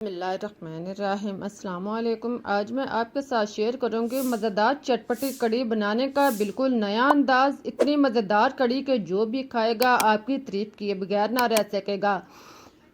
बिस्मिल्लाहिर्रहमानिर्रहीम। अस्सलाम वालेकुम। आज मैं आपके साथ शेयर करूंगी मज़ेदार चटपटी कड़ी बनाने का बिल्कुल नया अंदाज। इतनी मज़ेदार कड़ी के जो भी खाएगा आपकी तारीफ किए बगैर ना रह सकेगा।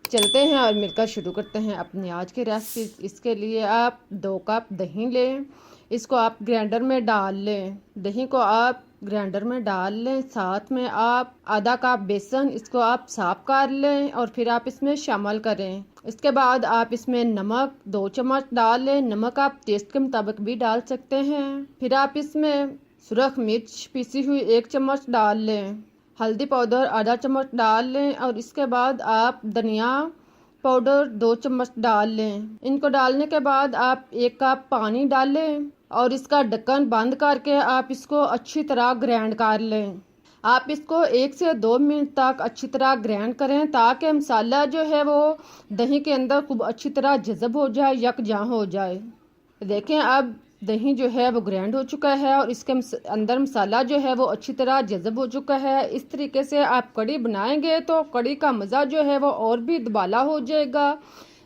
चलते हैं और मिलकर शुरू करते हैं अपनी आज की रेसिपी। इसके लिए आप 2 कप दही लें, इसको आप ग्राइंडर में डाल लें। दही को आप ग्राइंडर में डाल लें, साथ में आप आधा कप बेसन, इसको आप साफ कर लें और फिर आप इसमें शामिल करें। इसके बाद आप इसमें नमक 2 चम्मच डाल लें। नमक आप टेस्ट के मुताबिक भी डाल सकते हैं। फिर आप इसमें सुरख मिर्च पीसी हुई 1 चम्मच डाल लें। हल्दी पाउडर आधा चम्मच डाल लें और इसके बाद आप धनिया पाउडर 2 चम्मच डाल लें। इनको डालने के बाद आप 1 कप पानी डालें और इसका ढक्कन बंद करके आप इसको अच्छी तरह ग्राइंड कर लें। आप इसको 1 से 2 मिनट तक अच्छी तरह ग्राइंड करें ताकि मसाला जो है वो दही के अंदर खूब अच्छी तरह जज़ब हो जाए, यकजां हो जाए। देखें अब दही जो है वो ग्राइंड हो चुका है और इसके अंदर मसाला जो है वो अच्छी तरह जज़ब हो चुका है। इस तरीके से आप कड़ी बनाएंगे तो कड़ी का मज़ा जो है वो और भी दुबाला हो जाएगा।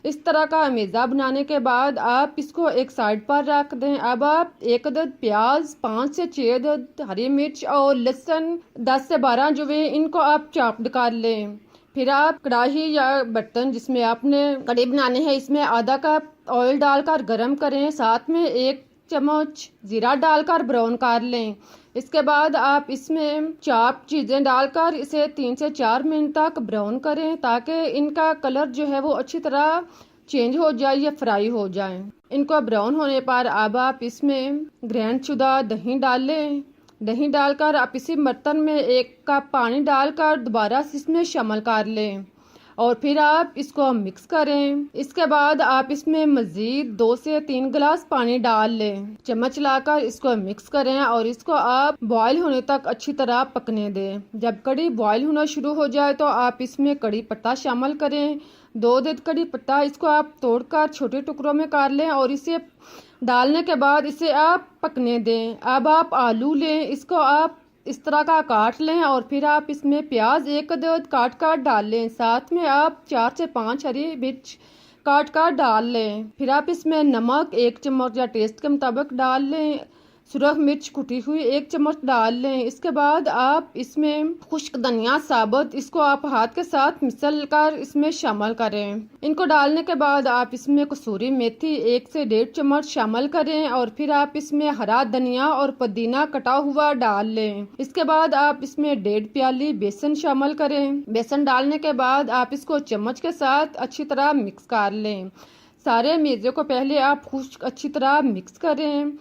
इस तरह का अमेज़ा बनाने के बाद आप इसको एक साइड पर रख दें। अब आप 1 अदद प्याज, 5 से 6 अदद हरी मिर्च और लहसुन 10 से 12 जो है इनको आप चॉप्ड कर लें। फिर आप कढ़ाई या बर्तन जिसमें आपने कड़ी बनाने हैं इसमें आधा कप ऑयल डालकर गरम करें। साथ में 1 चम्मच जीरा डालकर ब्राउन कर लें। इसके बाद आप इसमें चाप चीज़ें डालकर इसे 3 से 4 मिनट तक ब्राउन करें ताकि इनका कलर जो है वो अच्छी तरह चेंज हो जाए या फ्राई हो जाए। इनको ब्राउन होने पर अब आप इसमें ग्राइंड शुदा दही डाल लें। दही डालकर आप इसी बर्तन में 1 कप पानी डालकर दोबारा से इसमें शामिल कर लें और फिर आप इसको मिक्स करें। इसके बाद आप इसमें मज़ीद 2 से 3 गिलास पानी डाल लें। चम्मच लाकर इसको मिक्स करें और इसको आप बॉईल होने तक अच्छी तरह पकने दें। जब कड़ी बॉईल होना शुरू हो जाए तो आप इसमें कड़ी पत्ता शामिल करें। 2 अदद कड़ी पत्ता इसको आप तोड़कर छोटे टुकड़ों में काट लें और इसे डालने के बाद इसे आप पकने दें। अब आप आलू लें, इसको आप इस तरह का काट लें और फिर आप इसमें प्याज 1 अदद काट डाल लें। साथ में आप 4 से 5 हरी मिर्च काट डाल लें। फिर आप इसमें नमक 1 चम्मच या टेस्ट के मुताबिक डाल लें। सुरख मिर्च कुटी हुई 1 चम्मच डाल लें। इसके बाद आप इसमें खुश्क धनिया साबुत इसको आप हाथ के साथ मिसल कर इसमें शामिल करें। इनको डालने के बाद आप इसमें कसूरी मेथी 1 से 1.5 चम्मच शामिल करें और फिर आप इसमें हरा धनिया और पुदीना कटा हुआ डाल लें। इसके बाद आप इसमें 1.5 प्याली बेसन शामिल करें। बेसन डालने के बाद आप इसको चम्मच के साथ अच्छी तरह मिक्स कर लें। सारे मेज़े को पहले आप खुश्क अच्छी तरह मिक्स करें।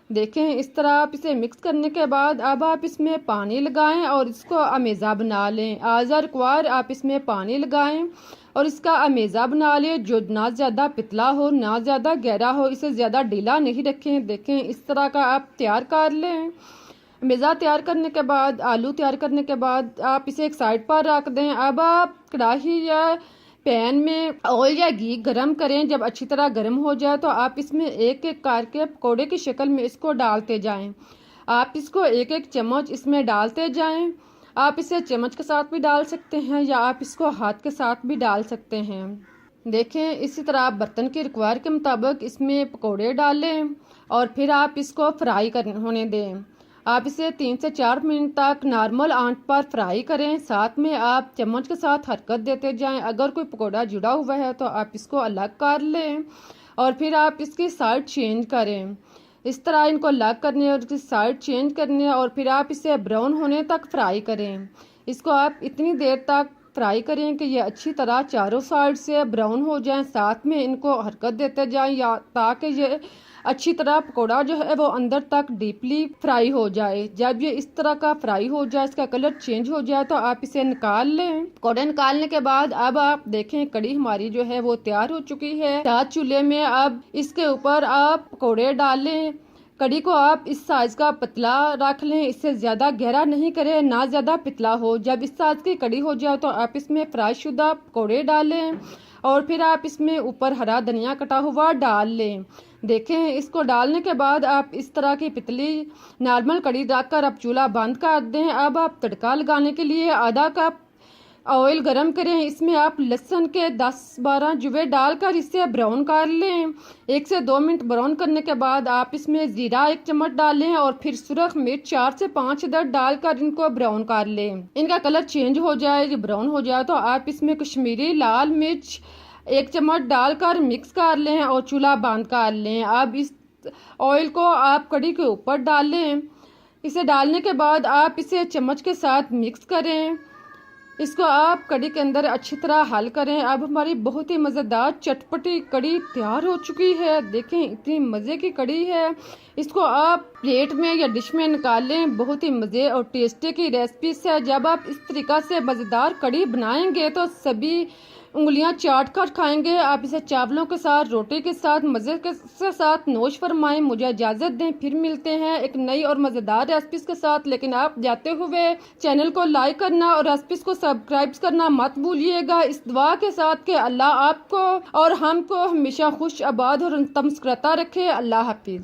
देखें इस तरह आप इसे मिक्स करने के बाद अब आप इसमें पानी लगाएं और इसको अमेज़ा बना लें। आज़ा रिक्वायर आप इसमें पानी लगाएं और इसका अमेज़ा बना लें जो ना ज़्यादा पतला हो ना ज़्यादा गहरा हो, इसे ज़्यादा ढीला नहीं रखें। देखें इस तरह का आप तैयार कर लें। अमेज़ा तैयार करने के बाद आलू तैयार करने के बाद आप इसे एक साइड पर रख दें। अब आप कढ़ाई या पैन में ऑयल या घी गरम करें। जब अच्छी तरह गरम हो जाए तो आप इसमें एक एक करके पकौड़े की शक्ल में इसको डालते जाएं। आप इसको एक एक चम्मच इसमें डालते जाएं। आप इसे चम्मच के साथ भी डाल सकते हैं या आप इसको हाथ के साथ भी डाल सकते हैं। देखें इसी तरह आप बर्तन की रिक्वायर के मुताबिक इसमें पकौड़े डालें और फिर आप इसको फ्राई होने दें। आप इसे 3 से 4 मिनट तक नॉर्मल आंच पर फ्राई करें। साथ में आप चम्मच के साथ हरकत देते जाएं। अगर कोई पकौड़ा जुड़ा हुआ है तो आप इसको अलग कर लें और फिर आप इसकी साइड चेंज करें। इस तरह इनको अलग करने और इसकी साइड चेंज करने और फिर आप इसे ब्राउन होने तक फ्राई करें। इसको आप इतनी देर तक फ्राई करें कि ये अच्छी तरह चारों साइड से ब्राउन हो जाएं। साथ में इनको हरकत देते जाएं या ताकि ये अच्छी तरह पकौड़ा जो है वो अंदर तक डीपली फ्राई हो जाए। जब ये इस तरह का फ्राई हो जाए, इसका कलर चेंज हो जाए तो आप इसे निकाल लें। पकौड़े निकालने के बाद अब आप देखें कड़ी हमारी जो है वो तैयार हो चुकी है। साथ चूल्हे में अब इसके ऊपर आप पकौड़े डाल लें। कड़ी को आप इस साइज का पतला रख लें, इससे ज़्यादा गहरा नहीं करें ना ज़्यादा पतला हो। जब इस साइज की कड़ी हो जाए तो आप इसमें फ्राई शुदा पकौड़े डालें और फिर आप इसमें ऊपर हरा धनिया कटा हुआ डाल लें। देखें इसको डालने के बाद आप इस तरह की पतली नॉर्मल कड़ी रखकर आप चूल्हा बंद कर दें। अब आप तड़का लगाने के लिए आधा कप ऑयल गरम करें, इसमें आप लहसुन के 10-12 जुवे डालकर इसे ब्राउन कर लें। 1 से 2 मिनट ब्राउन करने के बाद आप इसमें ज़ीरा 1 चम्मच डालें और फिर सुरख मिर्च 4 से 5 अदद डालकर इनको ब्राउन कर लें। इनका कलर चेंज हो जाए, ब्राउन हो जाए तो आप इसमें कश्मीरी लाल मिर्च 1 चम्मच डालकर मिक्स कर लें और चूल्हा बंद कर लें। अब इस ऑयल को आप कढ़ी के ऊपर डालें। इसे डालने के बाद आप इसे चम्मच के साथ मिक्स करें। इसको आप कढ़ी के अंदर अच्छी तरह हल करें। अब हमारी बहुत ही मज़ेदार चटपटी कढ़ी तैयार हो चुकी है। देखें इतनी मज़े की कढ़ी है। इसको आप प्लेट में या डिश में निकालें। बहुत ही मज़े और टेस्टी की रेसिपी है। जब आप इस तरीक़ा से मज़ेदार कढ़ी बनाएंगे तो सभी उंगलियां चाट कर खाएंगे। आप इसे चावलों के साथ, रोटी के साथ, मज़े के साथ नोश फरमाएं। मुझे इजाज़त दें, फिर मिलते हैं एक नई और मज़ेदार रेसिपीज़ के साथ। लेकिन आप जाते हुए चैनल को लाइक करना और रेसिपीज़ को सब्सक्राइब करना मत भूलिएगा, इस दुआ के साथ कि अल्लाह आपको और हमको हमेशा खुश आबाद और तमस्करता रखे। अल्लाह हाफिज़।